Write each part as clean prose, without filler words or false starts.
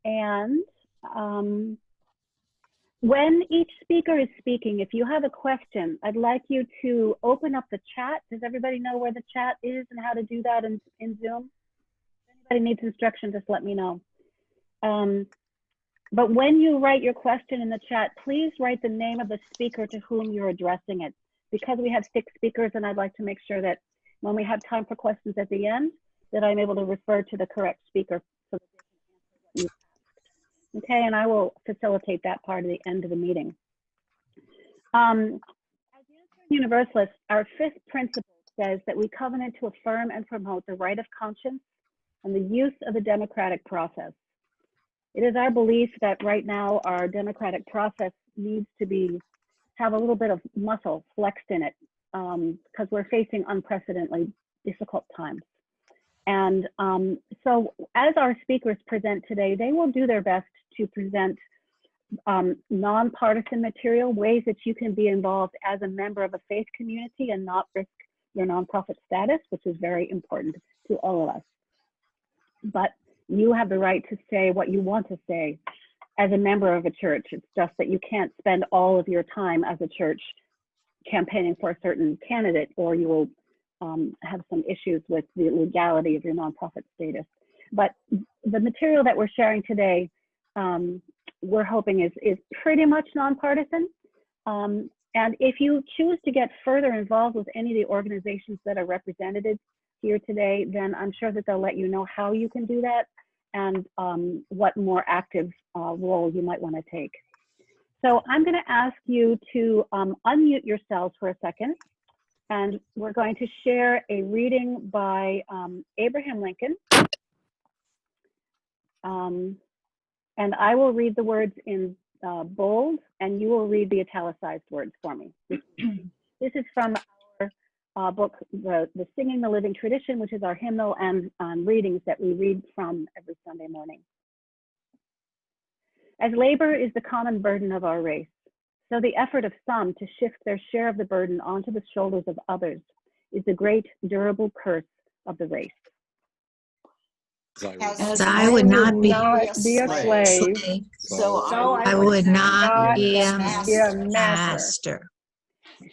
And when each speaker is speaking, if you have a question, I'd like you to open up the chat. Does everybody know where the chat is and how to do that in Zoom? If anybody needs instruction, just let me know. But when you write your question in the chat, please write the name of the speaker to whom you're addressing it. Because we have 6 speakers, and I'd like to make sure that when we have time for questions at the end, that I'm able to refer to the correct speaker. So okay, and I will facilitate that part at the end of the meeting. As Unitarian Universalists, our 5th principle says that we covenant to affirm and promote the right of conscience and the use of the democratic process. It is our belief that right now our democratic process needs to have a little bit of muscle flexed in it because we're facing unprecedentedly difficult times. And so as our speakers present today, they will do their best to present nonpartisan material, ways that you can be involved as a member of a faith community and not risk your nonprofit status, which is very important to all of us. But you have the right to say what you want to say as a member of a church. It's just that you can't spend all of your time as a church campaigning for a certain candidate, or you will have some issues with the legality of your nonprofit status. But the material that we're sharing today, we're hoping is pretty much nonpartisan. And if you choose to get further involved with any of the organizations that are represented here today, then I'm sure that they'll let you know how you can do that and what more active role you might want to take. So I'm going to ask you to unmute yourselves for a second, and we're going to share a reading by Abraham Lincoln. And I will read the words in bold, and you will read the italicized words for me. This is from our book, the Singing the Living Tradition, which is our hymnal and readings that we read from every Sunday morning. As labor is the common burden of our race, so the effort of some to shift their share of the burden onto the shoulders of others is the great durable curse of the race. As I would not be a slave, so I would not be a master.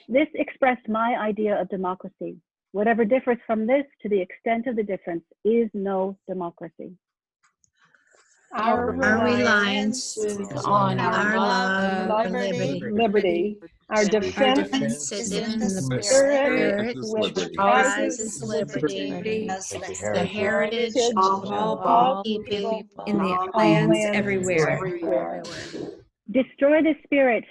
This expressed my idea of democracy. Whatever differs from this, to the extent of the difference, is no democracy. Our reliance on our love for liberty, our defense is in the spirit which prizes liberty as the heritage of all people in the lands everywhere. Destroy the spirit,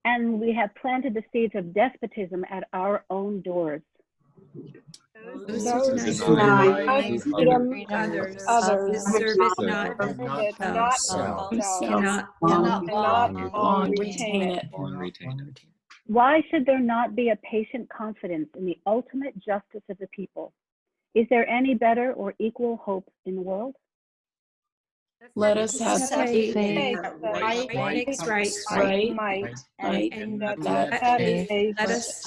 and we have planted the seeds of despotism at our own doors. Those who deny freedom others deserve it not themselves, cannot long retain it. Why should there not be a patient confidence in the ultimate justice of the people? Is there any better or equal hope in the world? Let us have faith that right makes right, and that faith let us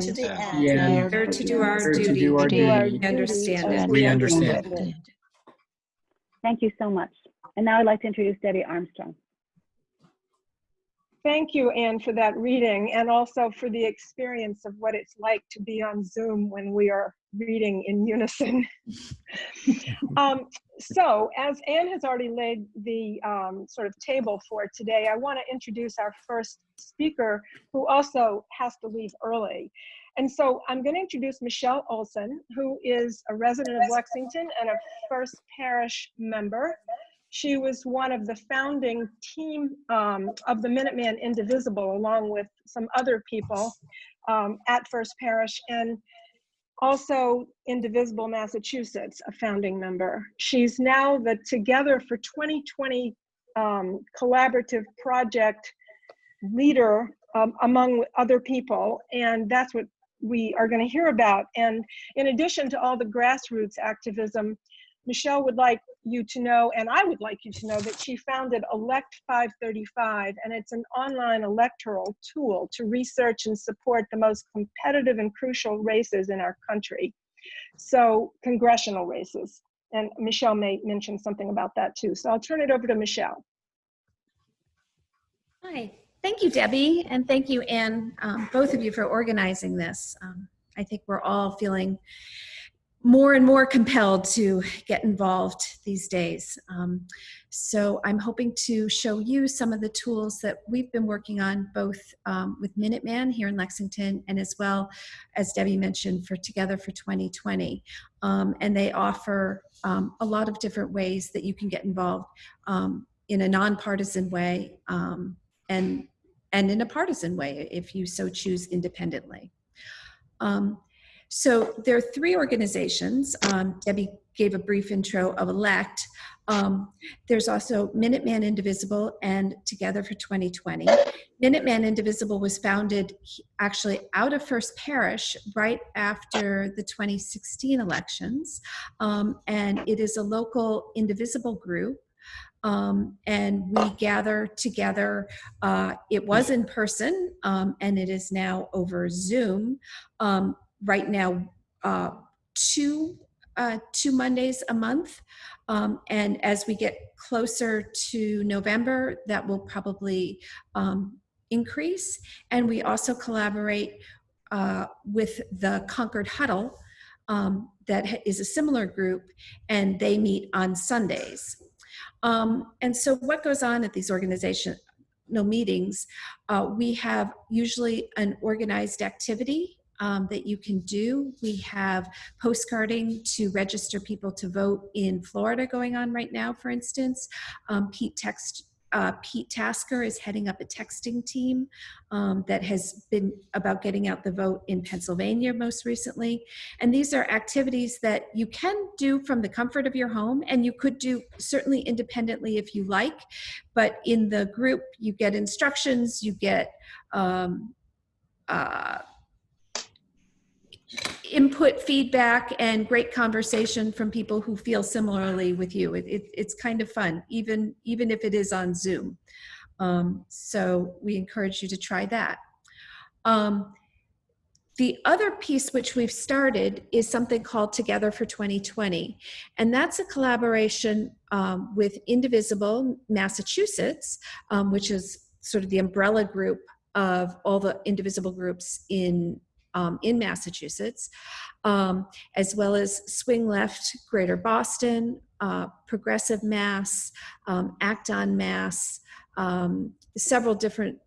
to the end, dare to do our duty, we understand it. Thank you so much. And now I'd like to introduce Debbie Armstrong. Thank you, Anne, for that reading, and also for the experience of what it's like to be on Zoom when we are reading in unison. So, as Anne has already laid the sort of table for today, I want to introduce our first speaker, who also has to leave early. And so I'm going to introduce Michelle Olson, who is a resident of Lexington and a First Parish member. She was one of the founding team of the Minuteman Indivisible, along with some other people at First Parish, and also Indivisible Massachusetts, a founding member. She's now the Together for 2020 collaborative project leader among other people, and that's what we are going to hear about. And in addition to all the grassroots activism, Michelle would like you to know, and I would like you to know, that she founded Elect 535, and it's an online electoral tool to research and support the most competitive and crucial races in our country. So, congressional races. And Michelle may mention something about that too. So I'll turn it over to Michelle. Hi, thank you, Debbie, and thank you, Anne, both of you for organizing this. I think we're all feeling more and more compelled to get involved these days. So I'm hoping to show you some of the tools that we've been working on, both with Minuteman here in Lexington, and as well as Debbie mentioned, for Together for 2020. And they offer a lot of different ways that you can get involved in a nonpartisan way and in a partisan way, if you so choose independently. So there are three organizations. Debbie gave a brief intro of Elect. There's also Minuteman Indivisible and Together for 2020. Minuteman Indivisible was founded actually out of First Parish right after the 2016 elections. And it is a local indivisible group. And we gather together. It was in person, and it is now over Zoom. Right now, two Mondays a month. And as we get closer to November, that will probably increase. And we also collaborate with the Concord Huddle, that is a similar group, and they meet on Sundays. And so what goes on at these organizational meetings, we have usually an organized activity that you can do. We have postcarding to register people to vote in Florida going on right now, for instance. Pete Tasker is heading up a texting team that has been about getting out the vote in Pennsylvania most recently. And these are activities that you can do from the comfort of your home, and you could do certainly independently if you like, but in the group you get instructions, you get input, feedback, and great conversation from people who feel similarly with you. It's kind of fun, even if it is on Zoom. So we encourage you to try that. The other piece which we've started is something called Together for 2020. And that's a collaboration with Indivisible Massachusetts, which is sort of the umbrella group of all the indivisible groups in Massachusetts, as well as Swing Left Greater Boston, Progressive Mass, Act on Mass, several different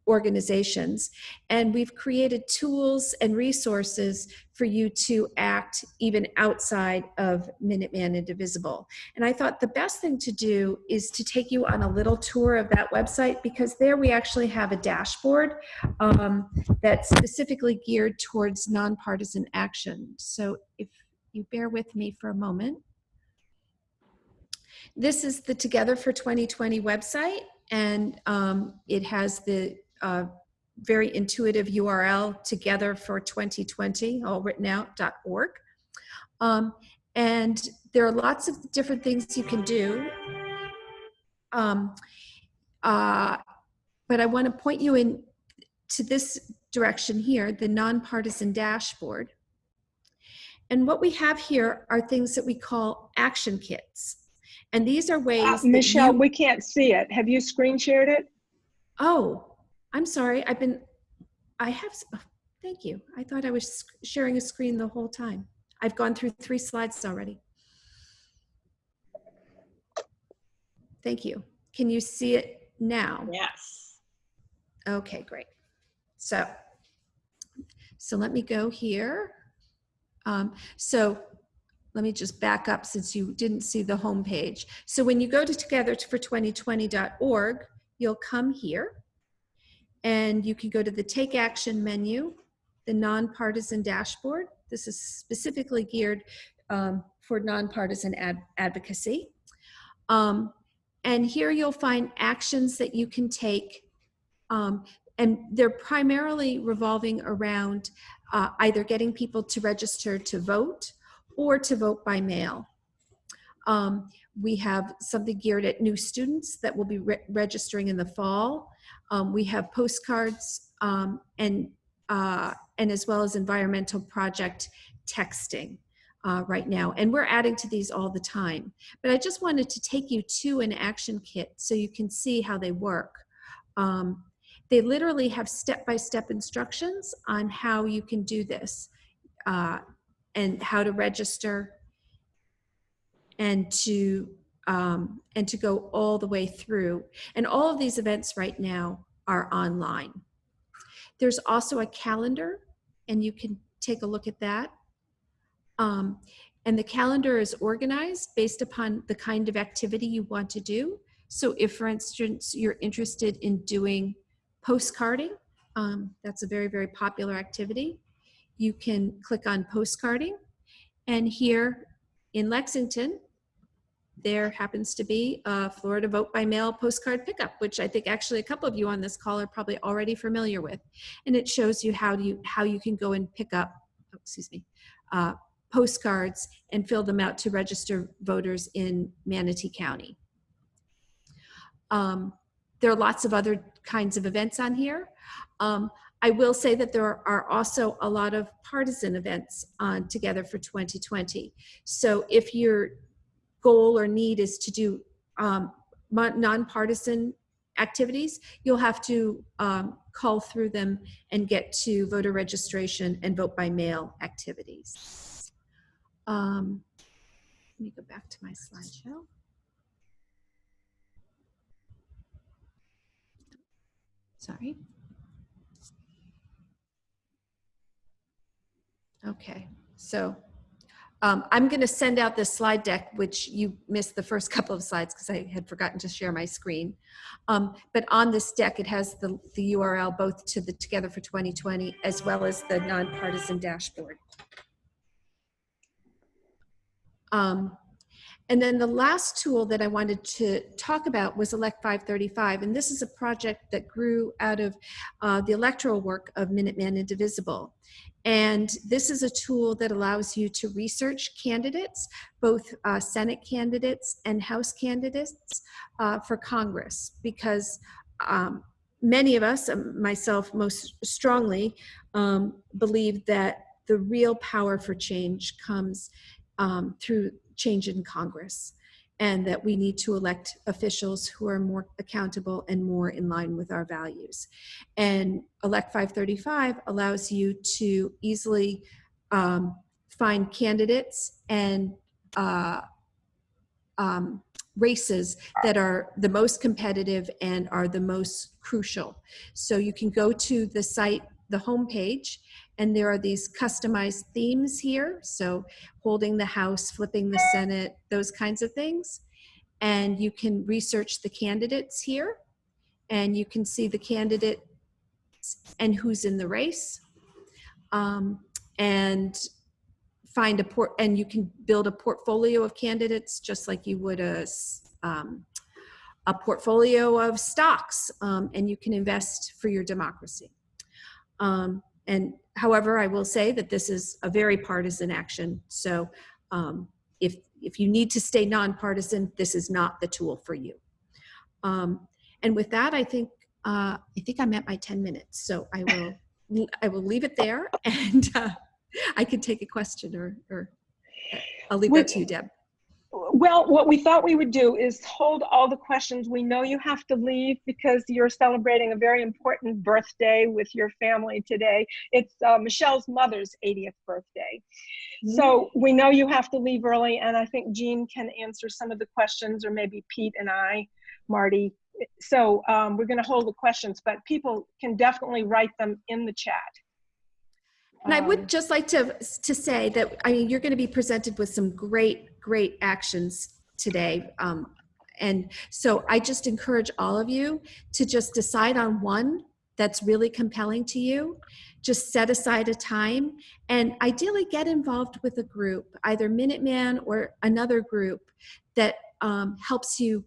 organizations. And we've created tools and resources for you to act even outside of Minuteman Indivisible. And I thought the best thing to do is to take you on a little tour of that website, because there we actually have a dashboard that's specifically geared towards nonpartisan action. So if you bear with me for a moment. This is the Together for 2020 website, and it has the very intuitive URL, Together for 2020, all written out, .org. And there are lots of different things you can do. But I want to point you in to this direction here, the nonpartisan dashboard. And what we have here are things that we call action kits. And these are ways that Michelle, we can't see it. Have you screen shared it? Oh, I'm sorry. Thank you. I thought I was sharing a screen the whole time. I've gone through 3 slides already. Thank you. Can you see it now? Yes. Okay, great. So let me go here. So let me just back up since you didn't see the home page. So when you go to togetherfor2020.org, you'll come here and you can go to the Take Action menu, the Nonpartisan Dashboard. This is specifically geared for nonpartisan advocacy. And here you'll find actions that you can take, and they're primarily revolving around either getting people to register to vote or to vote by mail. We have something geared at new students that will be registering in the fall. We have postcards and as well as environmental project texting. right now, and we're adding to these all the time. But I just wanted to take you to an action kit so you can see how they work. They literally have step-by-step instructions on how you can do this, and how to register, and to go all the way through. And all of these events right now are online. There's also a calendar, and you can take a look at that. And the calendar is organized based upon the kind of activity you want to do. So if, for instance, you're interested in doing postcarding, that's a very, very popular activity. You can click on postcarding. And here in Lexington, there happens to be a Florida Vote by Mail postcard pickup, which I think actually a couple of you on this call are probably already familiar with. And it shows you how you can go and pick up, postcards and fill them out to register voters in Manatee County. There are lots of other kinds of events on here. I will say that there are also a lot of partisan events on Together for 2020. So if your goal or need is to do nonpartisan activities, you'll have to call through them and get to voter registration and vote by mail activities. Let me go back to my slideshow. Sorry. Okay, so I'm going to send out this slide deck, which you missed the first couple of slides because I had forgotten to share my screen. But on this deck, it has the URL both to the Together for 2020 as well as the nonpartisan dashboard. And then the last tool that I wanted to talk about was Elect 535. And this is a project that grew out of the electoral work of Minuteman Indivisible. And this is a tool that allows you to research candidates, both Senate candidates and House candidates for Congress, because many of us, myself most strongly, believe that the real power for change comes through change in Congress, and that we need to elect officials who are more accountable and more in line with our values. And Elect 535 allows you to easily find candidates and races that are the most competitive and are the most crucial. So you can go to the site, the homepage, and there are these customized themes here. So holding the House, flipping the Senate, those kinds of things. And you can research the candidates here, and you can see the candidates and who's in the race, and find and you can build a portfolio of candidates just like you would a portfolio of stocks, and you can invest for your democracy. And however, I will say that this is a very partisan action. So if you need to stay nonpartisan, this is not the tool for you. And with that, I think I'm at my 10 minutes. So I will leave it there, and I can take a question, or I'll leave that to you, Deb. Well, what we thought we would do is hold all the questions. We know you have to leave because you're celebrating a very important birthday with your family today. It's Michelle's mother's 80th birthday. So we know you have to leave early, and I think Jean can answer some of the questions, or maybe Pete and I, Marty. So we're going to hold the questions, but people can definitely write them in the chat. And I would just like to say that, I mean, you're going to be presented with some great actions today. And so I just encourage all of you to just decide on one that's really compelling to you. Just set aside a time, and ideally get involved with a group, either Minuteman or another group that helps you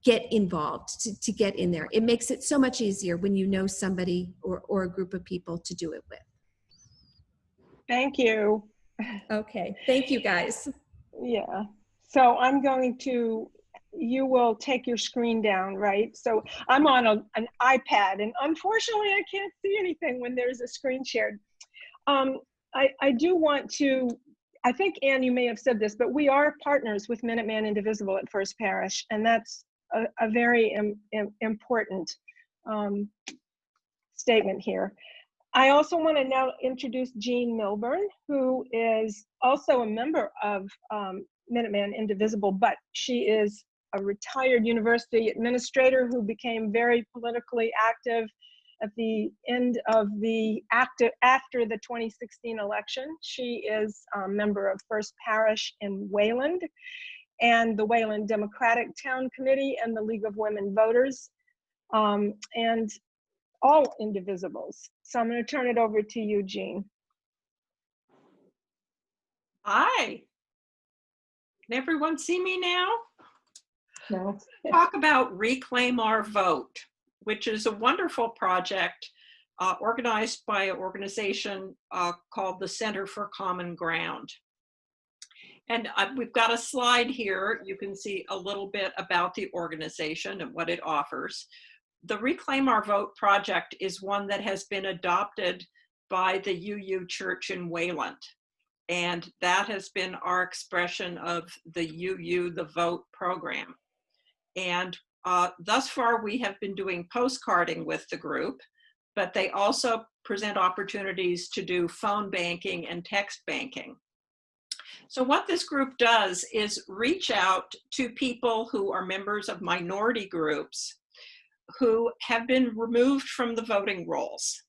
get involved, to get in there. It makes it so much easier when you know somebody or a group of people to do it with. Thank you. Okay, thank you guys. Yeah, so I'm going to, you will take your screen down, right? So I'm on an iPad, and unfortunately I can't see anything when there's a screen shared. I do want to I think, Ann, you may have said this, but we are partners with Minuteman Indivisible at First Parish, and that's a very important statement here. I also want to now introduce Jean Milburn, who is also a member of Minuteman Indivisible, but she is a retired university administrator who became very politically active at the end of after the 2016 election. She is a member of First Parish in Wayland and the Wayland Democratic Town Committee and the League of Women Voters, and all indivisibles. So I'm going to turn it over to you, Jean. Hi. Can everyone see me now? No. Talk about Reclaim Our Vote, which is a wonderful project organized by an organization called the Center for Common Ground. And we've got a slide here. You can see a little bit about the organization and what it offers. The Reclaim Our Vote project is one that has been adopted by the UU Church in Wayland. And that has been our expression of the UU The Vote program. And thus far, we have been doing postcarding with the group, but they also present opportunities to do phone banking and text banking. So what this group does is reach out to people who are members of minority groups who have been removed from the voting rolls.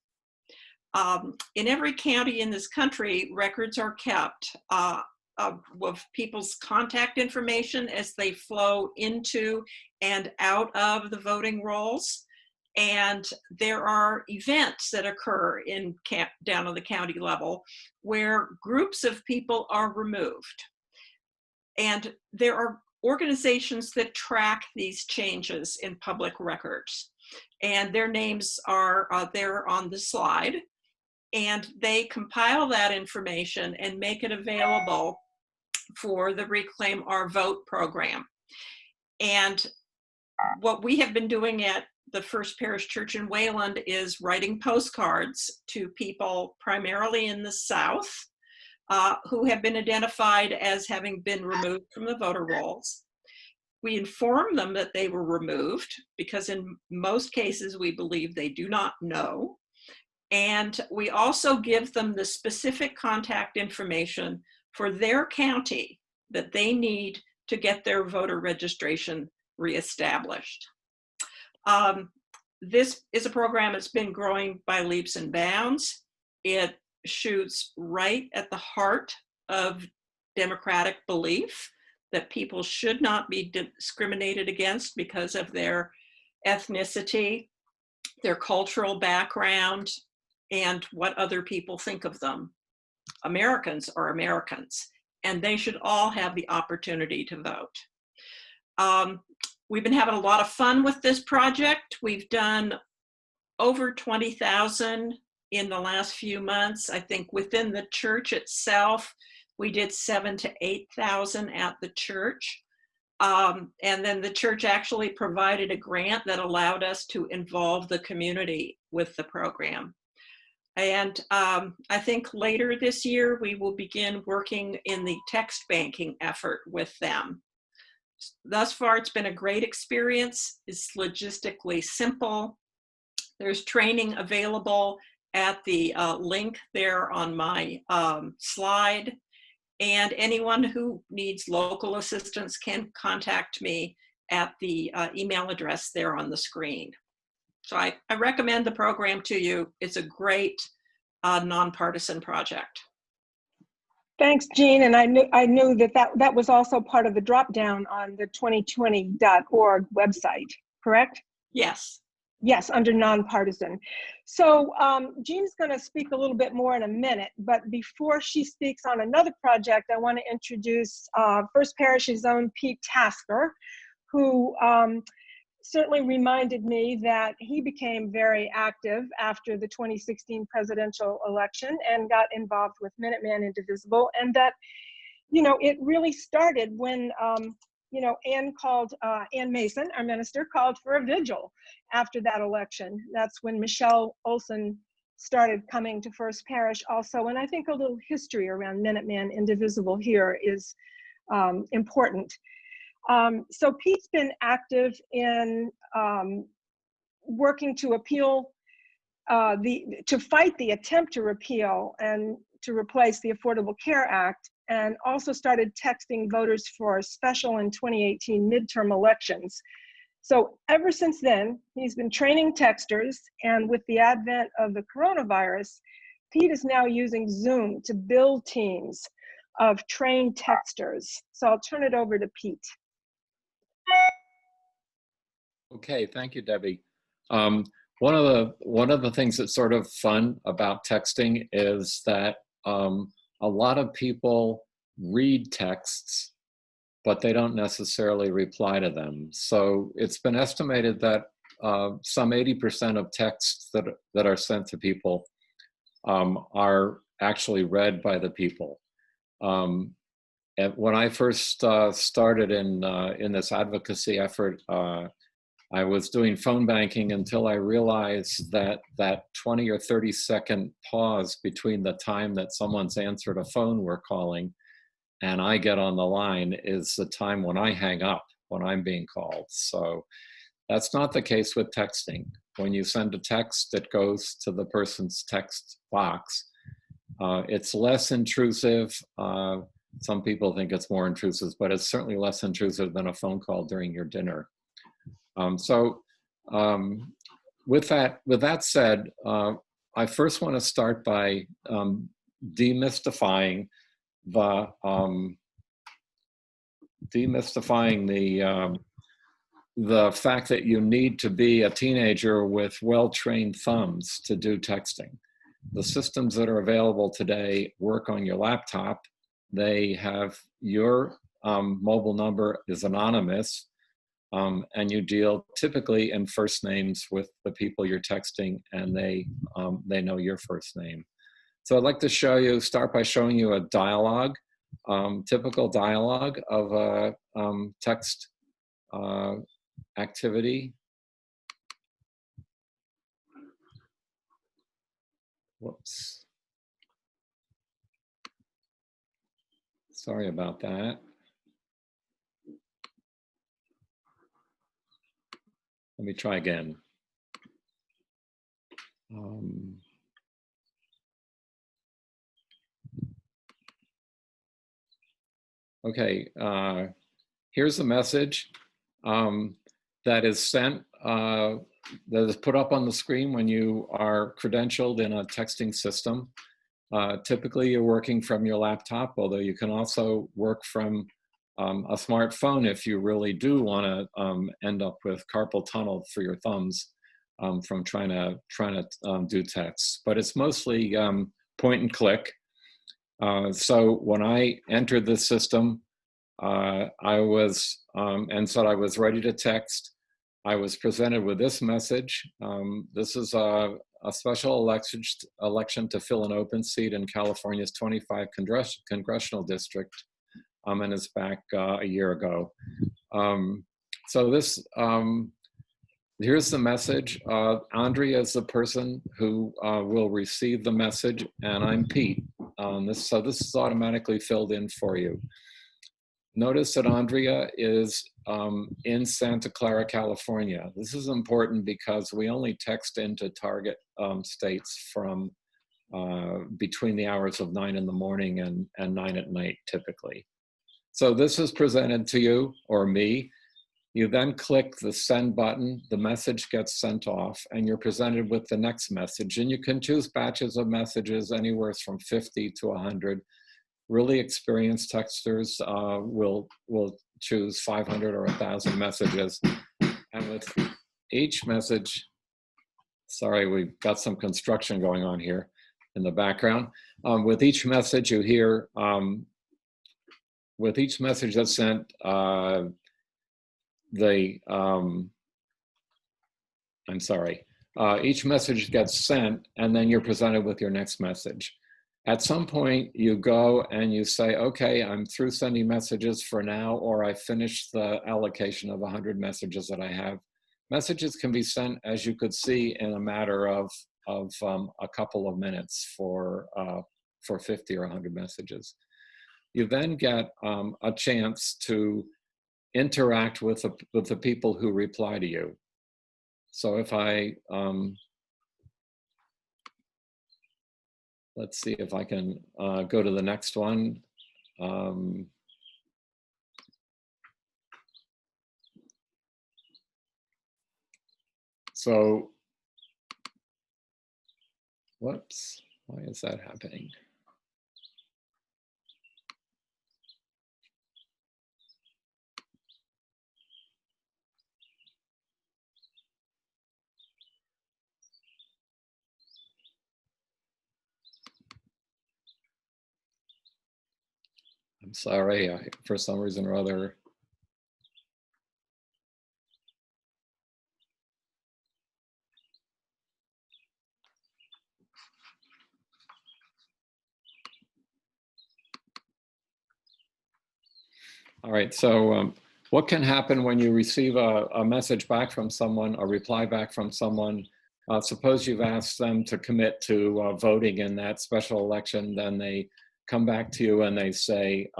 In every county in this country, records are kept of people's contact information as they flow into and out of the voting rolls. And there are events that occur in down on the county level where groups of people are removed. And there are organizations that track these changes in public records. And their names are there on the slide. And they compile that information and make it available for the Reclaim Our Vote program. And what we have been doing at the First Parish Church in Wayland is writing postcards to people primarily in the South who have been identified as having been removed from the voter rolls. We inform them that they were removed because in most cases we believe they do not know. And we also give them the specific contact information for their county that they need to get their voter registration reestablished. This is a program that's been growing by leaps and bounds. It shoots right at the heart of democratic belief that people should not be discriminated against because of their ethnicity, their cultural background, and what other people think of them. Americans are Americans, and they should all have the opportunity to vote. We've been having a lot of fun with this project. We've done over 20,000 in the last few months. I think within the church itself, we did 7,000 to 8,000 at the church. And then the church actually provided a grant that allowed us to involve the community with the program. And I think later this year, we will begin working in the text banking effort with them. Thus far, it's been a great experience. It's logistically simple. There's training available at the link there on my slide. And anyone who needs local assistance can contact me at the email address there on the screen. So I recommend the program to you. It's a great nonpartisan project. Thanks, Jean. And I knew that was also part of the drop down on the 2020.org website, correct? Yes. Yes, under nonpartisan. So Jean's going to speak a little bit more in a minute, but before she speaks on another project, I want to introduce First Parish's own Pete Tasker, who certainly reminded me that he became very active after the 2016 presidential election and got involved with Minuteman Indivisible, and that, it really started when, Ann Mason, our minister, called for a vigil after that election. That's when Michelle Olson started coming to First Parish also. And I think a little history around Minuteman Indivisible here is important. So Pete's been active in working to appeal, to fight the attempt to repeal and to replace the Affordable Care Act, and also started texting voters for a special in 2018 midterm elections. So ever since then, he's been training texters, and with the advent of the coronavirus, Pete is now using Zoom to build teams of trained texters. So I'll turn it over to Pete. Okay, thank you, Debbie. One of the things that's sort of fun about texting is that a lot of people read texts, but they don't necessarily reply to them. So it's been estimated that some 80% of texts that are sent to people are actually read by the people. And when I first started in this advocacy effort, I was doing phone banking until I realized that 20 or 30 second pause between the time that someone's answered a phone we're calling and I get on the line is the time when I hang up when I'm being called. So that's not the case with texting. When you send a text, it goes to the person's text box. It's less intrusive. Some people think it's more intrusive, but it's certainly less intrusive than a phone call during your dinner. With that said, I first want to start by demystifying the fact that you need to be a teenager with well-trained thumbs to do texting. The systems that are available today work on your laptop. They have your mobile number is anonymous, and you deal typically in first names with the people you're texting, and they know your first name. So I'd like to start by showing you a dialogue, typical dialogue of a text activity. Whoops. Sorry about that. Let me try again. Okay, here's the message that is sent, that is put up on the screen when you are credentialed in a texting system. Typically, you're working from your laptop, although you can also work from a smartphone if you really do want to end up with carpal tunnel for your thumbs from trying to do text. But it's mostly point and click. So when I entered the system, I was and said I was ready to text. I was presented with this message. This is a special election to fill an open seat in California's 25 congressional district, and it's back a year ago. So this, here's the message. Andrea is the person who will receive the message, and I'm Pete. So this is automatically filled in for you. Notice that Andrea is in Santa Clara, California. This is important because we only text into target states from between the hours of 9 in the morning and 9 at night, typically. So this is presented to you, or me. You then click the send button, the message gets sent off, and you're presented with the next message. And you can choose batches of messages anywhere from 50 to 100. Really experienced texters will choose 500 or 1,000 messages. And with each message, sorry, we've got some construction going on here in the background. With each message you hear, with each message that's sent, each message gets sent, and then you're presented with your next message. At some point, you go and you say, okay, I'm through sending messages for now, or I finished the allocation of 100 messages that I have. Messages can be sent, as you could see, in a matter of of a couple of minutes for 50 or 100 messages. You then get a chance to interact with the people who reply to you. So if I, let's see if I can go to the next one. So, whoops, why is that happening? I'm sorry, for some reason or other. All right, so what can happen when you receive a message back from someone, a reply back from someone? Suppose you've asked them to commit to voting in that special election, then they come back to you and they say,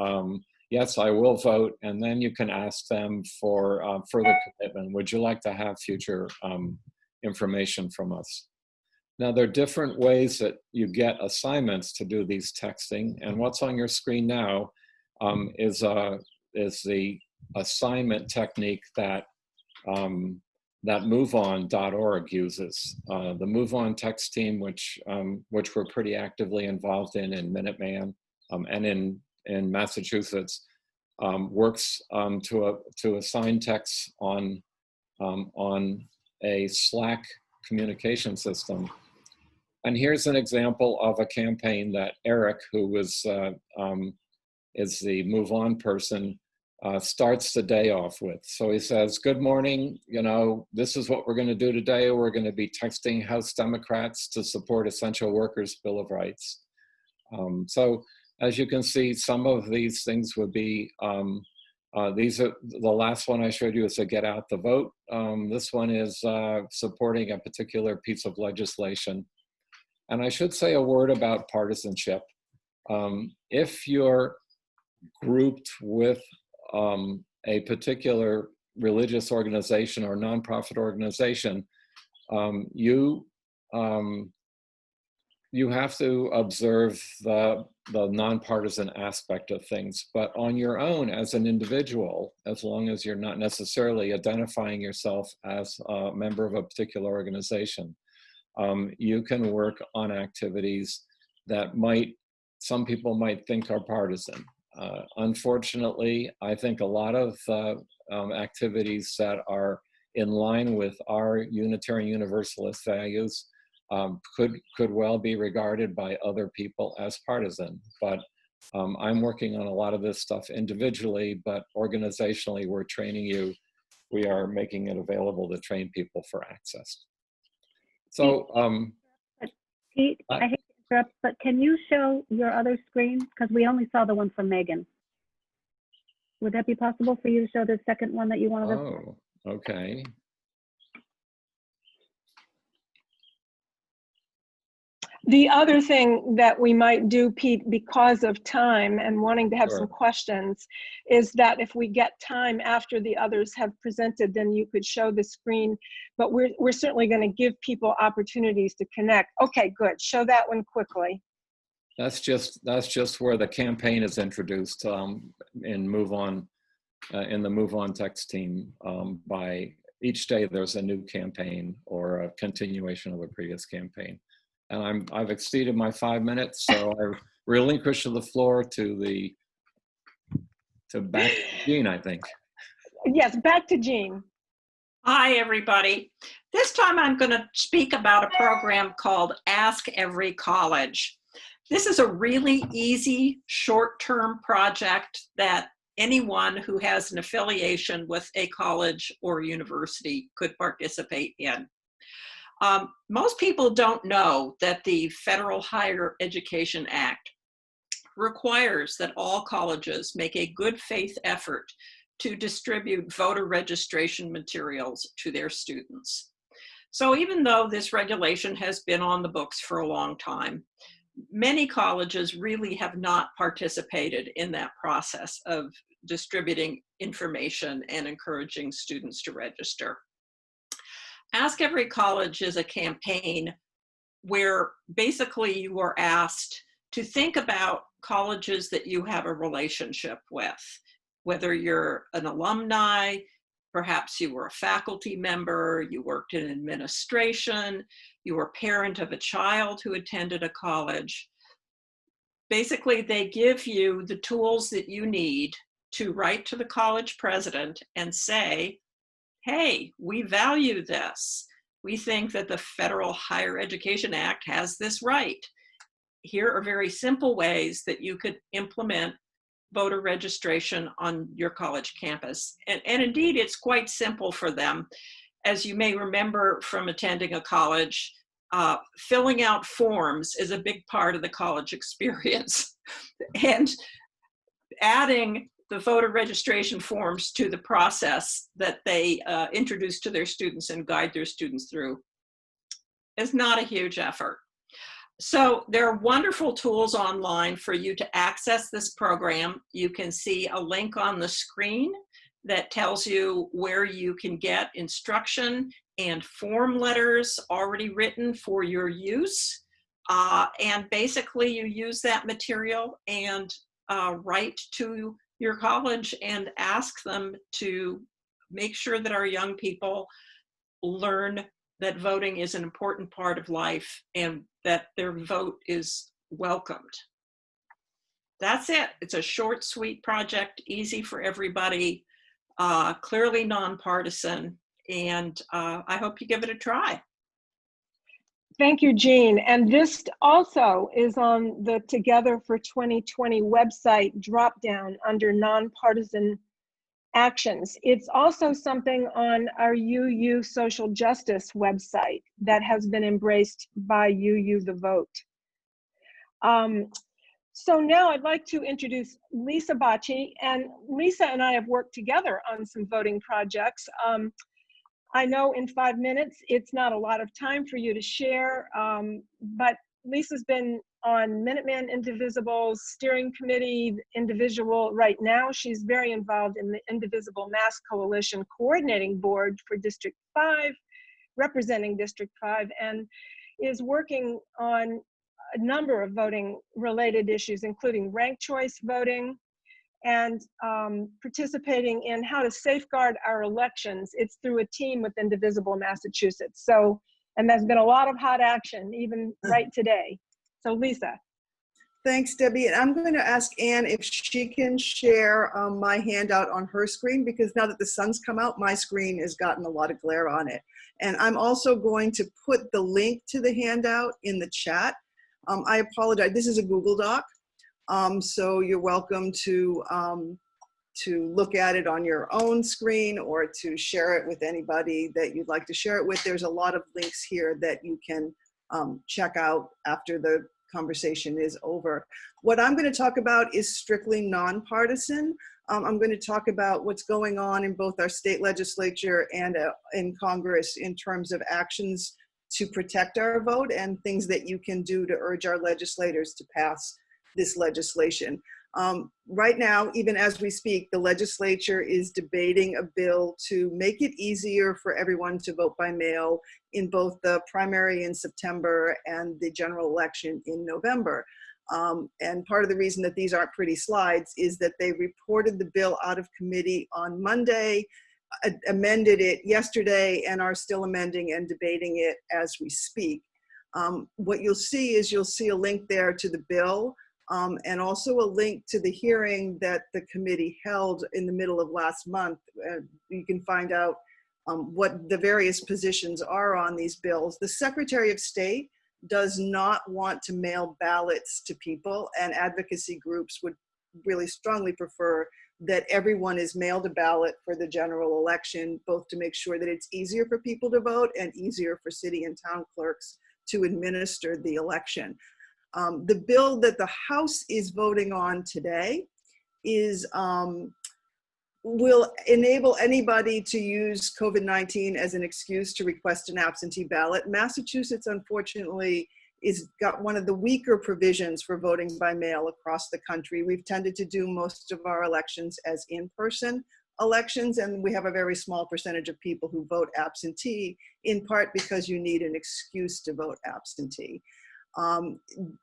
yes, I will vote, and then you can ask them for further commitment. Would you like to have future information from us? Now, there are different ways that you get assignments to do these texting, and what's on your screen now is the assignment technique that that MoveOn.org uses. The MoveOn text team, which we're pretty actively involved in Minuteman and in Massachusetts, works to assign texts on a Slack communication system. And here's an example of a campaign that Eric, who is the MoveOn person, starts the day off with. So he says, good morning, this is what we're going to do today. We're going to be texting House Democrats to support Essential Workers Bill of Rights. So as you can see, some of these things would be, these are, the last one I showed you is a get out the vote. This one is supporting a particular piece of legislation. And I should say a word about partisanship. If you're grouped with a particular religious organization or nonprofit organization, you have to observe the nonpartisan aspect of things. But on your own as an individual, as long as you're not necessarily identifying yourself as a member of a particular organization, you can work on activities that some people might think are partisan. Unfortunately, I think a lot of activities that are in line with our Unitarian Universalist values could well be regarded by other people as partisan. But I'm working on a lot of this stuff individually, but organizationally, we're training you. We are making it available to train people for access. So, Pete, I hate to interrupt, but can you show your other screen? Because we only saw the one from Megan. Would that be possible for you to show the second one that you wanted? Oh, okay. The other thing that we might do, Pete, because of time and wanting to have some questions, is that if we get time after the others have presented, then you could show the screen. But we're certainly going to give people opportunities to connect. Okay, good. Show that one quickly. That's just where the campaign is introduced in MoveOn, in the MoveOn text team. By each day, there's a new campaign or a continuation of a previous campaign. And I've exceeded my 5 minutes, so I relinquish the floor to back to Jean, I think. Yes, back to Jean. Hi, everybody. This time I'm going to speak about a program called Ask Every College. This is a really easy, short-term project that anyone who has an affiliation with a college or university could participate in. Most people don't know that the Federal Higher Education Act requires that all colleges make a good faith effort to distribute voter registration materials to their students. So even though this regulation has been on the books for a long time, many colleges really have not participated in that process of distributing information and encouraging students to register. Ask Every College is a campaign where basically you are asked to think about colleges that you have a relationship with, whether you're an alumni, perhaps you were a faculty member, you worked in administration, you were a parent of a child who attended a college. Basically, they give you the tools that you need to write to the college president and say, hey, we value this. We think that the Federal Higher Education Act has this right. Here are very simple ways that you could implement voter registration on your college campus. And indeed, it's quite simple for them. As you may remember from attending a college, filling out forms is a big part of the college experience. And adding the voter registration forms to the process that they introduce to their students and guide their students through is not a huge effort. So there are wonderful tools online for you to access this program. You can see a link on the screen that tells you where you can get instruction and form letters already written for your use. And basically you use that material and write to your college and ask them to make sure that our young people learn that voting is an important part of life and that their vote is welcomed. That's it. It's a short, sweet project, easy for everybody, clearly nonpartisan, and I hope you give it a try. Thank you, Jean. And this also is on the Together for 2020 website dropdown under nonpartisan actions. It's also something on our UU Social Justice website that has been embraced by UU The Vote. So now I'd like to introduce Lisa Bacci, and Lisa and I have worked together on some voting projects. I know in 5 minutes, it's not a lot of time for you to share, but Lisa's been on Minuteman Indivisible's steering committee, individual right now. She's very involved in the Indivisible Mass Coalition coordinating board for District 5, representing District 5, and is working on a number of voting related issues, including ranked choice voting, and participating in how to safeguard our elections. It's through a team with Indivisible Massachusetts. So, and there's been a lot of hot action even right today. So Lisa. Thanks, Debbie. And I'm going to ask Anne if she can share my handout on her screen, because now that the sun's come out, my screen has gotten a lot of glare on it. And I'm also going to put the link to the handout in the chat. I apologize, this is a Google Doc. So you're welcome to look at it on your own screen or to share it with anybody that you'd like to share it with. There's a lot of links here that you can check out after the conversation is over. What I'm going to talk about is strictly nonpartisan. I'm going to talk about what's going on in both our state legislature and in Congress in terms of actions to protect our vote and things that you can do to urge our legislators to pass this legislation. Right now, even as we speak, the legislature is debating a bill to make it easier for everyone to vote by mail in both the primary in September and the general election in November. And part of the reason that these aren't pretty slides is that they reported the bill out of committee on Monday, amended it yesterday, and are still amending and debating it as we speak. What you'll see is you'll see a link there to the bill. And also a link to the hearing that the committee held in the middle of last month. You can find out what the various positions are on these bills. The Secretary of State does not want to mail ballots to people, and advocacy groups would really strongly prefer that everyone is mailed a ballot for the general election, both to make sure that it's easier for people to vote and easier for city and town clerks to administer the election. The bill that the House is voting on today is will enable anybody to use COVID-19 as an excuse to request an absentee ballot. Massachusetts, unfortunately, is got one of the weaker provisions for voting by mail across the country. We've tended to do most of our elections as in-person elections, and we have a very small percentage of people who vote absentee, in part because you need an excuse to vote absentee.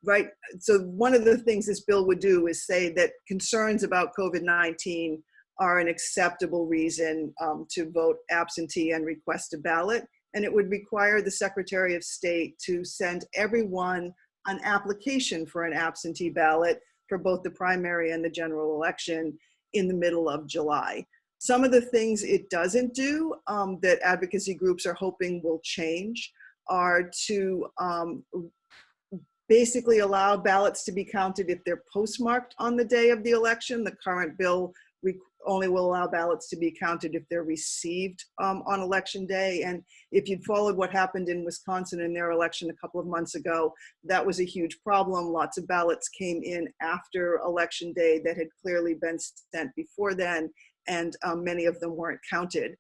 Right, so one of the things this bill would do is say that concerns about COVID-19 are an acceptable reason to vote absentee and request a ballot. And it would require the Secretary of State to send everyone an application for an absentee ballot for both the primary and the general election in the middle of July. Some of the things it doesn't do that advocacy groups are hoping will change are to basically allow ballots to be counted if they're postmarked on the day of the election. The current bill only will allow ballots to be counted if they're received on election day. And if you'd followed what happened in Wisconsin in their election a couple of months ago, that was a huge problem. Lots of ballots came in after election day that had clearly been sent before then, and many of them weren't counted.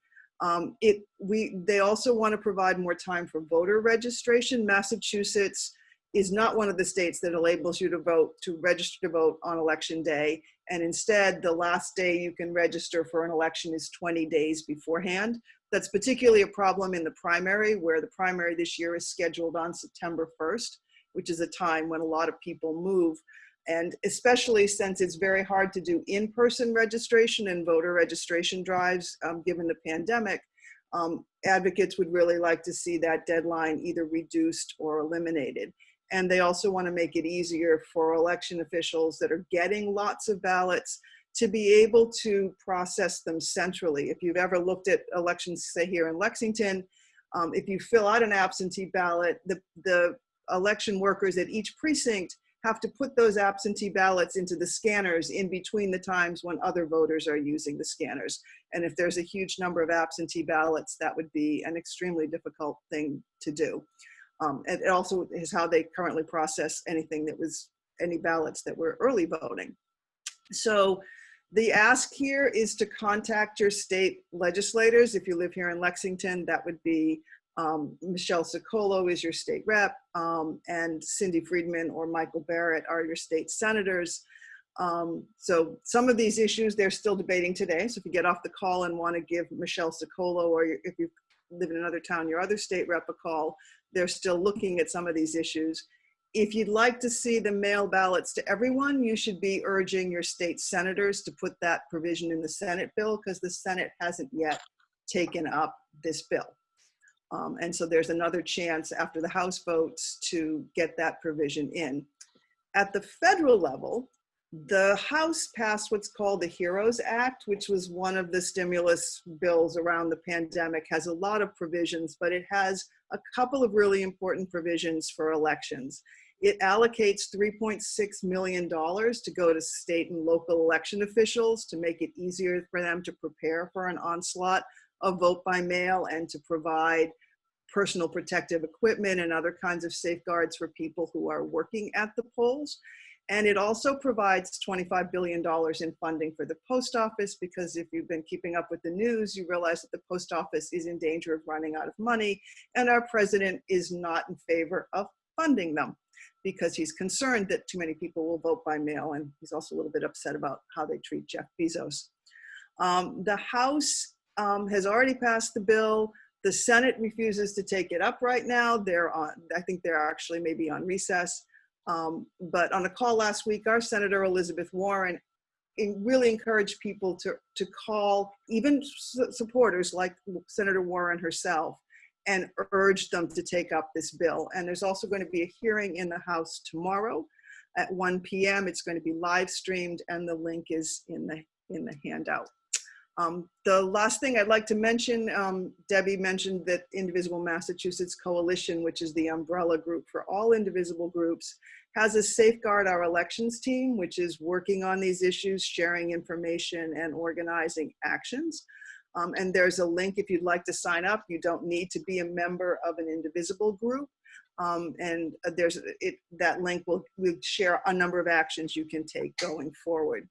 They also want to provide more time for voter registration. Massachusetts is not one of the states that enables you to register to vote on election day. And instead, the last day you can register for an election is 20 days beforehand. That's particularly a problem in the primary, where the primary this year is scheduled on September 1st, which is a time when a lot of people move. And especially since it's very hard to do in-person registration and voter registration drives, given the pandemic, advocates would really like to see that deadline either reduced or eliminated. And they also want to make it easier for election officials that are getting lots of ballots to be able to process them centrally. If you've ever looked at elections, say here in Lexington, if you fill out an absentee ballot, the election workers at each precinct have to put those absentee ballots into the scanners in between the times when other voters are using the scanners. And if there's a huge number of absentee ballots, that would be an extremely difficult thing to do. And it also is how they currently process any ballots that were early voting. So the ask here is to contact your state legislators. If you live here in Lexington, that would be Michelle Socolo is your state rep, and Cindy Friedman or Michael Barrett are your state senators. So some of these issues they're still debating today. So if you get off the call and want to give Michelle Socolo, or if you live in another town, your other state rep a call, they're still looking at some of these issues. If you'd like to see the mail ballots to everyone, you should be urging your state senators to put that provision in the Senate bill, because the Senate hasn't yet taken up this bill. And so there's another chance after the House votes to get that provision in. At the federal level, the House passed what's called the HEROES Act, which was one of the stimulus bills around the pandemic. Has a lot of provisions, but it has a couple of really important provisions for elections. It allocates $3.6 million to go to state and local election officials to make it easier for them to prepare for an onslaught of vote by mail and to provide personal protective equipment and other kinds of safeguards for people who are working at the polls. And it also provides $25 billion in funding for the post office, because if you've been keeping up with the news, you realize that the post office is in danger of running out of money, and our president is not in favor of funding them because he's concerned that too many people will vote by mail, and he's also a little bit upset about how they treat Jeff Bezos. The House has already passed the bill. The Senate refuses to take it up right now. I think they're actually maybe on recess. But on a call last week, our Senator Elizabeth Warren really encouraged people to call, even supporters like Senator Warren herself, and urge them to take up this bill. And there's also going to be a hearing in the House tomorrow at 1 p.m. It's going to be live streamed, and the link is in the handout. The last thing I'd like to mention, Debbie mentioned that Indivisible Massachusetts Coalition, which is the umbrella group for all indivisible groups, has a Safeguard Our Elections team, which is working on these issues, sharing information and organizing actions. And there's a link if you'd like to sign up. You don't need to be a member of an indivisible group. And that link will share a number of actions you can take going forward.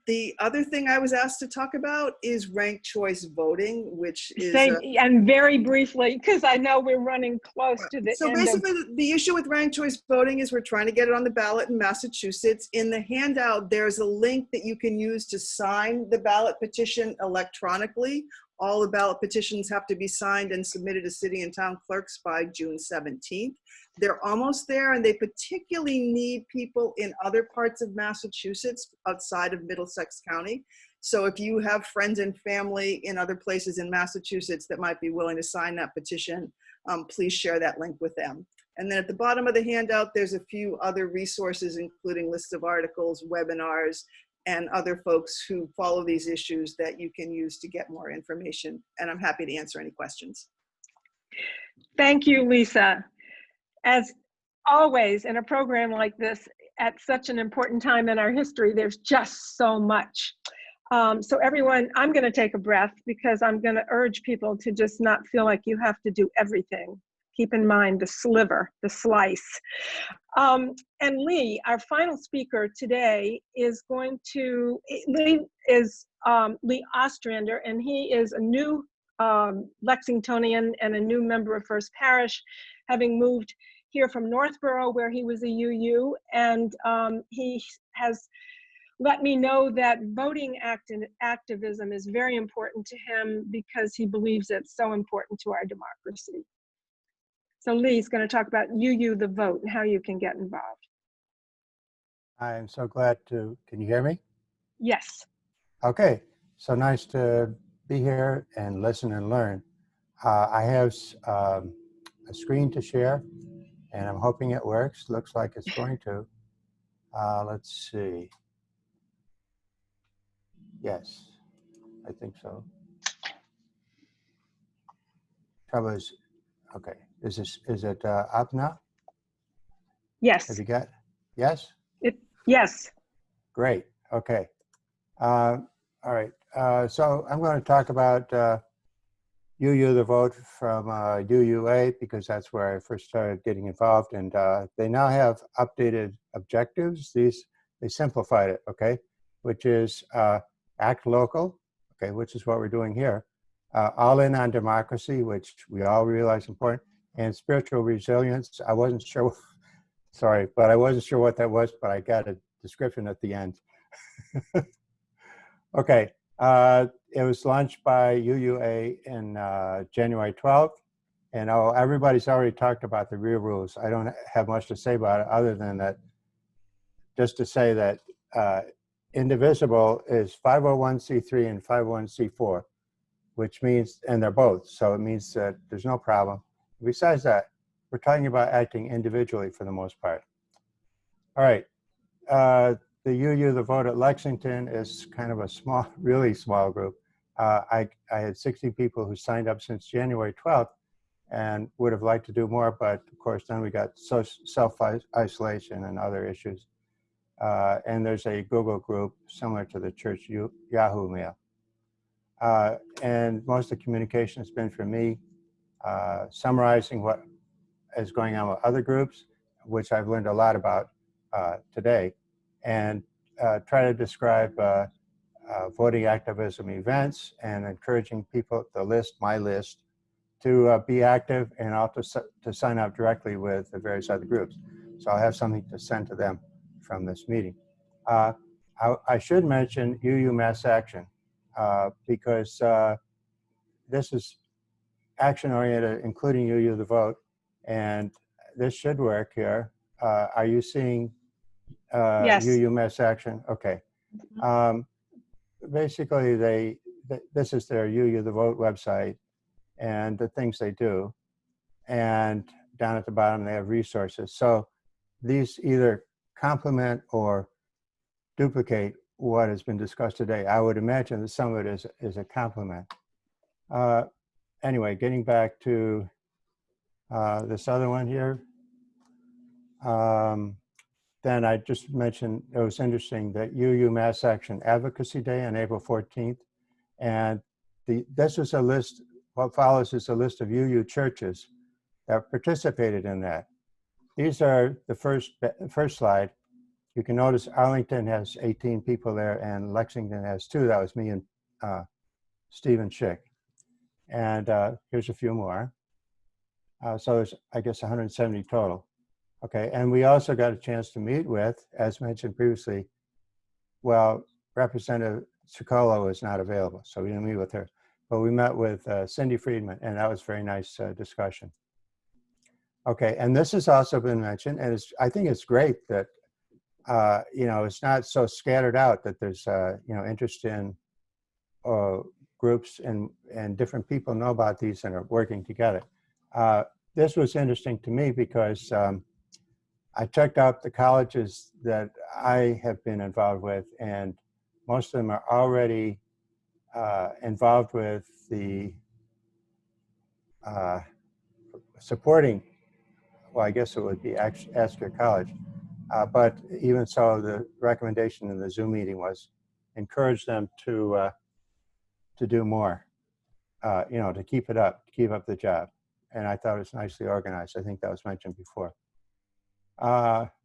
The other thing I was asked to talk about is ranked choice voting, which is and very briefly, because I know we're running close to the so end basically the issue with ranked choice voting is we're trying to get it on the ballot in Massachusetts. In the handout, there's a link that you can use to sign the ballot petition electronically. All the ballot petitions have to be signed and submitted to city and town clerks by June 17th. They're almost there, and they particularly need people in other parts of Massachusetts outside of Middlesex County. So if you have friends and family in other places in Massachusetts that might be willing to sign that petition, please share that link with them. And then at the bottom of the handout, there's a few other resources, including lists of articles, webinars, and other folks who follow these issues that you can use to get more information. And I'm happy to answer any questions. Thank you, Lisa. As always, in a program like this, at such an important time in our history, there's just so much. So everyone, I'm going to take a breath because I'm going to urge people to just not feel like you have to do everything. Keep in mind the sliver, the slice. And Lee, our final speaker today is Lee Ostrander, and he is a new Lexingtonian and a new member of First Parish, having moved here from Northborough, where he was a UU, and he has let me know that voting activism is very important to him because he believes it's so important to our democracy. So Lee's going to talk about UU the vote and how you can get involved. I'm so glad to, can you hear me? Yes. Okay, so nice to be here and listen and learn. I have a screen to share, and I'm hoping it works. Looks like it's going to. Let's see. Yes, I think so. Trouble is, okay. Is it up now? Yes. Have you got? Yes. Yes. Great. Okay. All right. So I'm going to talk about UU the vote from UUA because that's where I first started getting involved, and they now have updated objectives. They simplified it. Okay, which is act local. Okay, which is what we're doing here. All in on democracy, which we all realize is important, and spiritual resilience. I wasn't sure. Sorry, but I wasn't sure what that was, but I got a description at the end. Okay, it was launched by UUA in January 12th, and everybody's already talked about the real rules. I don't have much to say about it other than that, just to say that indivisible is 501c3 and 501c4, which means, and they're both, so it means that there's no problem. Besides that, we're talking about acting individually for the most part. All right, the UU, the vote at Lexington, is kind of a small, really small group. I had 60 people who signed up since January 12th and would have liked to do more, but of course then we got self-isolation and other issues. And there's a Google group similar to the church Yahoo Mail. And most of the communication has been from me, summarizing what is going on with other groups, which I've learned a lot about today, and try to describe voting activism events and encouraging people, my list, to be active and also to sign up directly with the various other groups. So I'll have something to send to them from this meeting. I should mention UU Mass Action because this is action-oriented, including UU the vote, and this should work here. Are you seeing yes. UU Mass Action? Okay. Basically, this is their UU the vote website and the things they do. And down at the bottom, they have resources. So these either complement or duplicate what has been discussed today. I would imagine that some of it is a complement. Anyway, getting back to this other one here. Then I just mentioned, it was interesting that UU Mass Action Advocacy Day on April 14th. And this is a list, what follows is a list of UU churches that participated in that. These are the first slide. You can notice Arlington has 18 people there and Lexington has 2. That was me and Stephen Schick. And here's a few more. So there's, I guess, 170 total. Okay, and we also got a chance to meet with, as mentioned previously, well, Representative Ciccolo is not available, so we didn't meet with her. But we met with Cindy Friedman, and that was a very nice discussion. Okay, and this has also been mentioned, and I think it's great that, you know, it's not so scattered out, that there's, you know, interest in groups and different people know about these and are working together. This was interesting to me because I checked out the colleges that I have been involved with, and most of them are already involved with the supporting, well, I guess it would be Astor College. But even so, the recommendation in the Zoom meeting was encourage them to do more, you know, to keep it up, to keep up the job. And I thought it was nicely organized. I think that was mentioned before.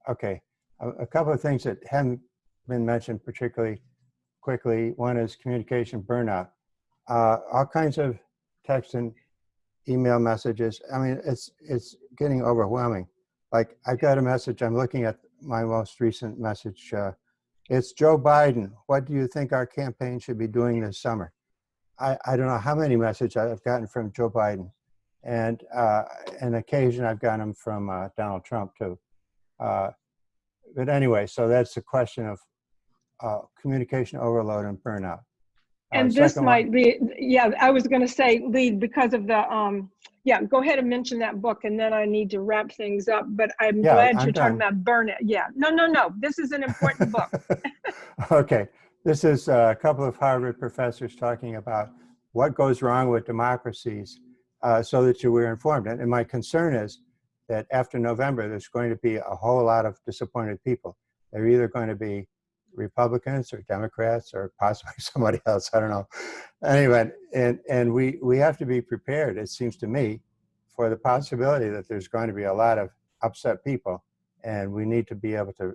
Okay, a couple of things that haven't been mentioned particularly quickly. One is communication burnout. All kinds of text and email messages. I mean, it's getting overwhelming. Like, I've got a message, I'm looking at my most recent message. It's Joe Biden. What do you think our campaign should be doing this summer? I don't know how many messages I've gotten from Joe Biden. And an occasion I've gotten them from Donald Trump too. But anyway, so that's a question of communication overload and burnout. And this might be, yeah, I was going to say, Lee, because of the, yeah, go ahead and mention that book, and then I need to wrap things up. But I'm glad you're talking about burnout. Yeah, no, this is an important book. Okay, this is a couple of Harvard professors talking about what goes wrong with democracies so that you were informed. And my concern is that after November, there's going to be a whole lot of disappointed people. They're either going to be Republicans or Democrats or possibly somebody else, I don't know. Anyway, and we have to be prepared, it seems to me, for the possibility that there's going to be a lot of upset people, and we need to be able to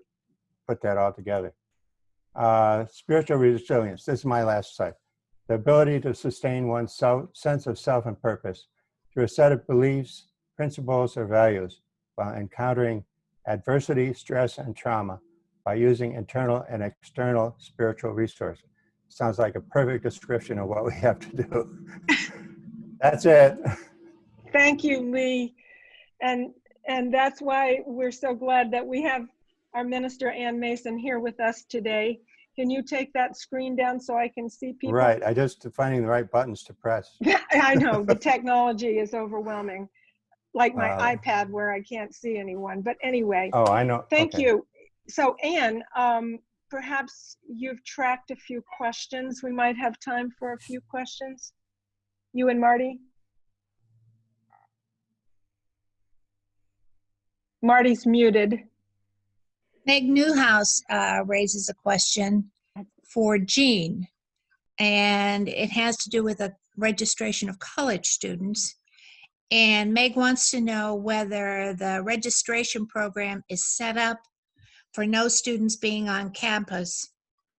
put that all together. Spiritual resilience, this is my last slide. The ability to sustain one's sense of self and purpose through a set of beliefs, principles, or values while encountering adversity, stress, and trauma by using internal and external spiritual resources. Sounds like a perfect description of what we have to do. That's it. Thank you, Lee. And that's why we're so glad that we have our Minister Ann Mason here with us today. Can you take that screen down so I can see people? Right, I just finding the right buttons to press. Yeah, I know, the technology is overwhelming. Like my iPad where I can't see anyone, but anyway. Oh, I know. Thank you. So Ann, perhaps you've tracked a few questions. We might have time for a few questions. You and Marty? Marty's muted. Meg Newhouse raises a question for Jean, and it has to do with a registration of college students. And Meg wants to know whether the registration program is set up for no students being on campus,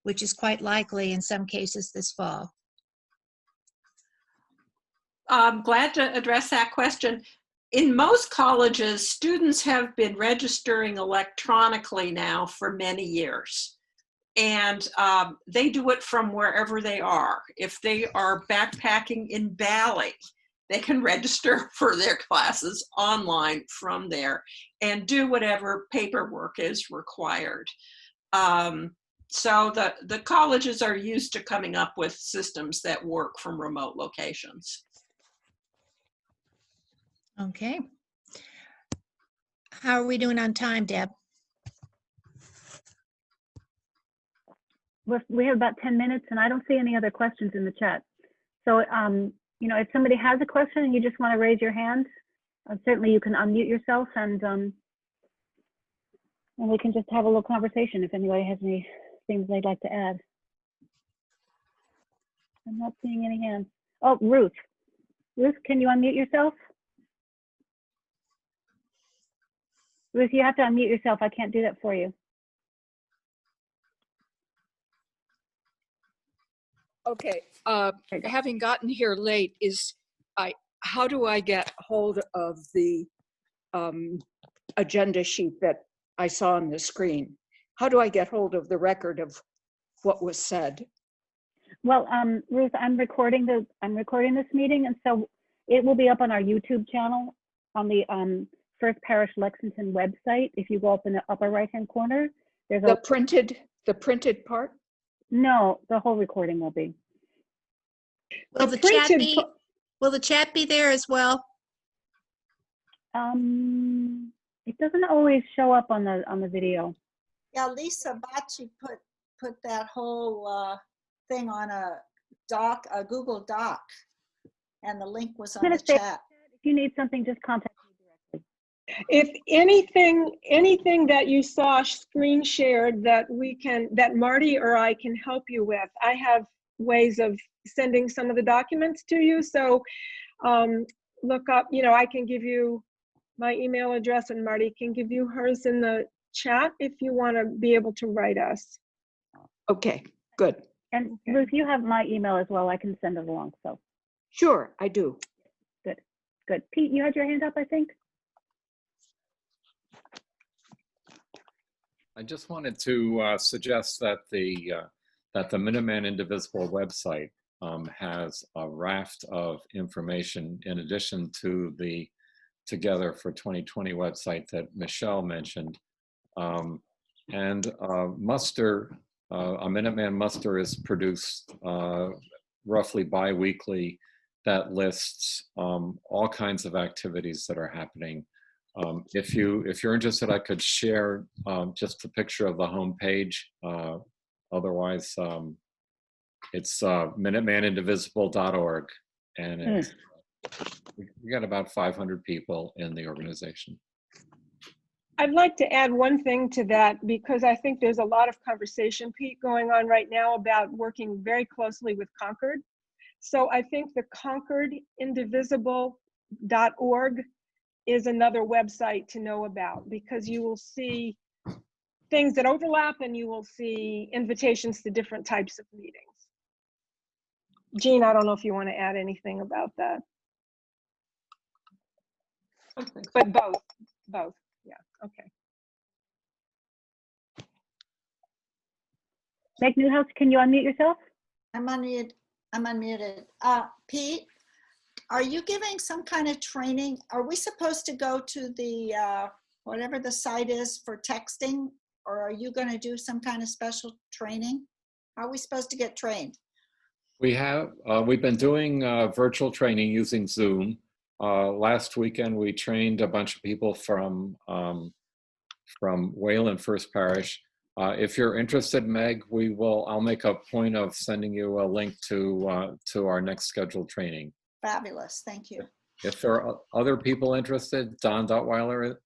which is quite likely in some cases this fall. I'm glad to address that question. In most colleges, students have been registering electronically now for many years. And they do it from wherever they are. If they are backpacking in Bali, they can register for their classes online from there and do whatever paperwork is required. So the colleges are used to coming up with systems that work from remote locations. Okay. How are we doing on time, Deb? We have about 10 minutes and I don't see any other questions in the chat. So, you know, if somebody has a question and you just want to raise your hand, certainly you can unmute yourself and we can just have a little conversation if anybody has any things they'd like to add. I'm not seeing any hands. Oh, Ruth. Ruth, can you unmute yourself? Ruth, you have to unmute yourself. I can't do that for you. Okay, having gotten here late, how do I get hold of the agenda sheet that I saw on the screen? How do I get hold of the record of what was said? Well, Ruth, I'm recording this meeting, and so it will be up on our YouTube channel on the First Parish Lexington website. If you go up in the upper right-hand corner, there's the printed part. No, the whole recording will be. Will the chat be there as well? It doesn't always show up on the video. Yeah, Lisa Bacci put that whole thing on a Google Doc, and the link was on the chat. If you need something, just contact me directly. If anything that you saw screen shared that Marty or I can help you with, I have ways of sending some of the documents to you. So look up, I can give you my email address and Marty can give you hers in the chat if you want to be able to write us. Okay, good. And Ruth, you have my email as well. I can send it along. So sure, I do. Good. Pete, you had your hand up, I think. I just wanted to suggest that the Minuteman Indivisible website has a raft of information in addition to the Together for 2020 website that Michelle mentioned. And muster, a Minuteman muster is produced roughly bi-weekly that lists all kinds of activities that are happening. If you're interested, I could share just a picture of the homepage. Otherwise, it's minutemanindivisible.org, and it's, we got about 500 people in the organization. I'd like to add one thing to that, because I think there's a lot of conversation, Pete, going on right now about working very closely with Concord. So I think the concordindivisible.org is another website to know about, because you will see things that overlap and you will see invitations to different types of meetings. Jean, I don't know if you want to add anything about that. Okay. But both, yeah, okay. Meg Newhouse, can you unmute yourself? I'm unmuted. Pete, are you giving some kind of training? Are we supposed to go to the, whatever the site is for texting, or are you going to do some kind of special training? How are we supposed to get trained? We've been doing virtual training using Zoom. Last weekend, we trained a bunch of people from Wayland First Parish. If you're interested, Meg, I'll make a point of sending you a link to our next scheduled training. Fabulous, thank you. If there are other people interested, Don Duttweiler.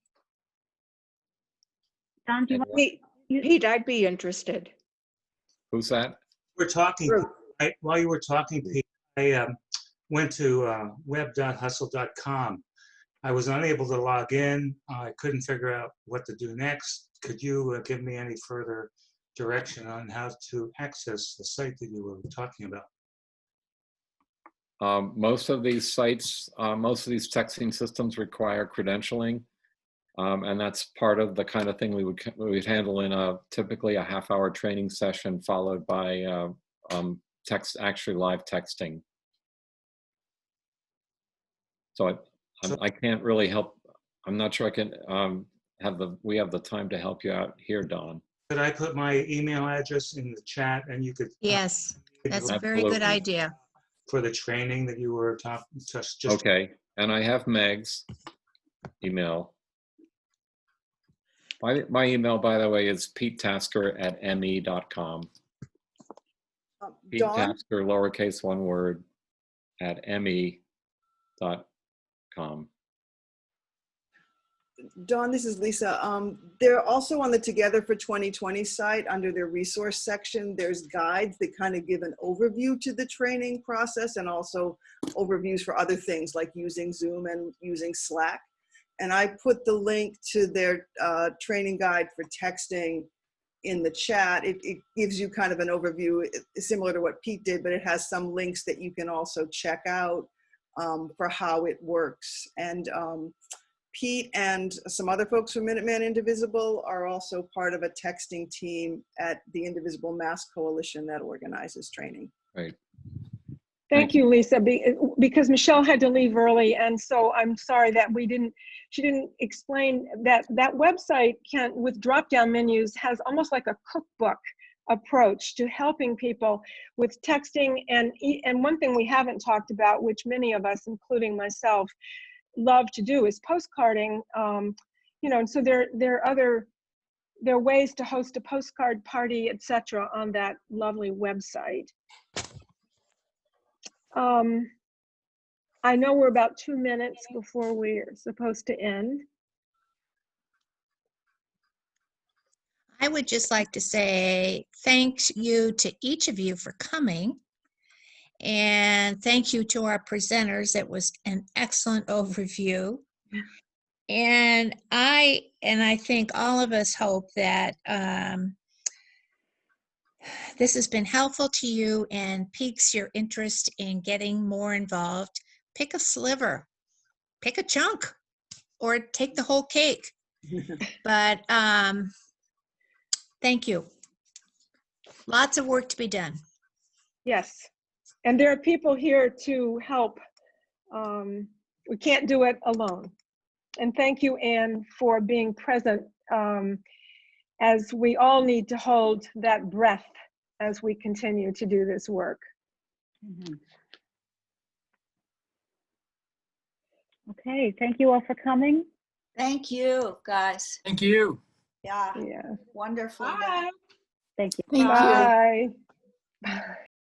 Don, do you want Pete, I'd be interested. Who's that? We're talking, while you were talking, Pete, I went to web.hustle.com. I was unable to log in. I couldn't figure out what to do next. Could you give me any further direction on how to access the site that you were talking about? Most of these sites, most of these texting systems require credentialing. And that's part of the kind of thing we would handle in typically a half-hour training session followed by actually live texting. So I can't really help. I'm not sure I can we have the time to help you out here, Don. Could I put my email address in the chat and you could? Yes, that's a very good idea. For the training that you were talking just. Okay, and I have Meg's email. My email, by the way, is petetasker@me.com. Pete Tasker, lowercase one word, @me.com. Dawn, this is Lisa. They're also on the Together for 2020 site under their resource section. There's guides that kind of give an overview to the training process and also overviews for other things like using Zoom and using Slack. And I put the link to their training guide for texting in the chat. It gives you kind of an overview similar to what Pete did, but it has some links that you can also check out for how it works. And Pete and some other folks from Minuteman Indivisible are also part of a texting team at the Indivisible Mass Coalition that organizes training. Right. Thank you, Lisa, because Michelle had to leave early, and so I'm sorry that she didn't explain that website with drop-down menus has almost like a cookbook approach to helping people with texting. And one thing we haven't talked about, which many of us, including myself, love to do, is postcarding. And so there are ways to host a postcard party, etc., on that lovely website. I know we're about 2 minutes before we're supposed to end. I would just like to say thank you to each of you for coming. And thank you to our presenters. It was an excellent overview. And I think all of us hope that this has been helpful to you and piques your interest in getting more involved. Pick a sliver, pick a chunk, or take the whole cake. But thank you. Lots of work to be done. Yes, and there are people here to help. We can't do it alone. And thank you, Anne, for being present, as we all need to hold that breath as we continue to do this work. Mm-hmm. Okay, thank you all for coming. Thank you, guys. Thank you. Yeah, Yeah. wonderful. Bye. Thank you. Thank you. Bye.